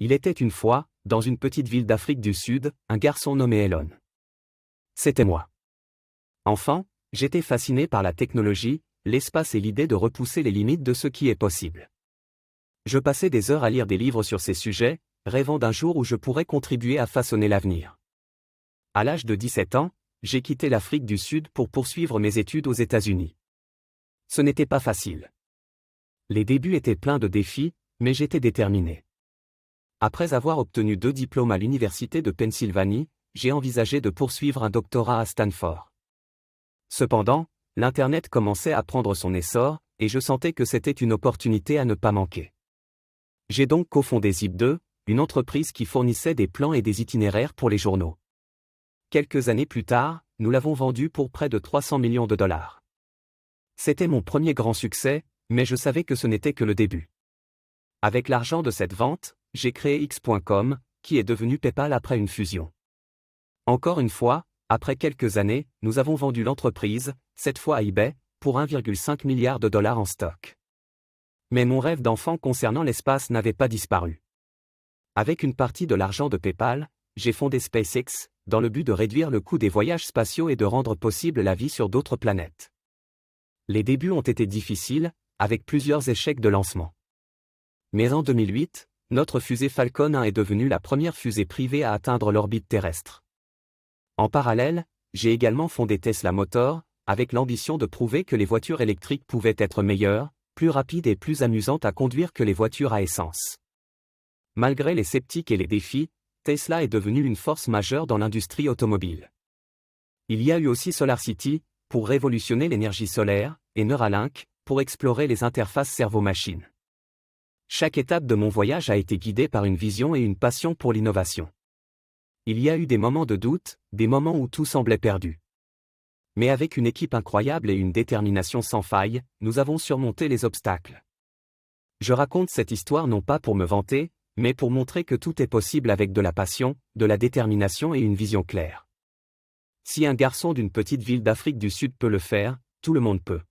Il était une fois, dans une petite ville d'Afrique du Sud, un garçon nommé Elon. C'était moi. Enfant, j'étais fasciné par la technologie, l'espace et l'idée de repousser les limites de ce qui est possible. Je passais des heures à lire des livres sur ces sujets, rêvant d'un jour où je pourrais contribuer à façonner l'avenir. À l'âge de 17 ans, j'ai quitté l'Afrique du Sud pour poursuivre mes études aux États-Unis. Ce n'était pas facile. Les débuts étaient pleins de défis, mais j'étais déterminé. Après avoir obtenu 2 diplômes à l'Université de Pennsylvanie, j'ai envisagé de poursuivre un doctorat à Stanford. Cependant, l'Internet commençait à prendre son essor, et je sentais que c'était une opportunité à ne pas manquer. J'ai donc cofondé Zip2, une entreprise qui fournissait des plans et des itinéraires pour les journaux. Quelques années plus tard, nous l'avons vendu pour près de 300 millions de dollars. C'était mon premier grand succès, mais je savais que ce n'était que le début. Avec l'argent de cette vente, j'ai créé X.com, qui est devenu PayPal après une fusion. Encore une fois, après quelques années, nous avons vendu l'entreprise, cette fois à eBay, pour 1,5 milliard de dollars en stock. Mais mon rêve d'enfant concernant l'espace n'avait pas disparu. Avec une partie de l'argent de PayPal, j'ai fondé SpaceX, dans le but de réduire le coût des voyages spatiaux et de rendre possible la vie sur d'autres planètes. Les débuts ont été difficiles, avec plusieurs échecs de lancement. Mais en 2008, notre fusée Falcon 1 est devenue la première fusée privée à atteindre l'orbite terrestre. En parallèle, j'ai également fondé Tesla Motors, avec l'ambition de prouver que les voitures électriques pouvaient être meilleures, plus rapides et plus amusantes à conduire que les voitures à essence. Malgré les sceptiques et les défis, Tesla est devenue une force majeure dans l'industrie automobile. Il y a eu aussi SolarCity, pour révolutionner l'énergie solaire, et Neuralink, pour explorer les interfaces cerveau-machine. Chaque étape de mon voyage a été guidée par une vision et une passion pour l'innovation. Il y a eu des moments de doute, des moments où tout semblait perdu. Mais avec une équipe incroyable et une détermination sans faille, nous avons surmonté les obstacles. Je raconte cette histoire non pas pour me vanter, mais pour montrer que tout est possible avec de la passion, de la détermination et une vision claire. Si un garçon d'une petite ville d'Afrique du Sud peut le faire, tout le monde peut.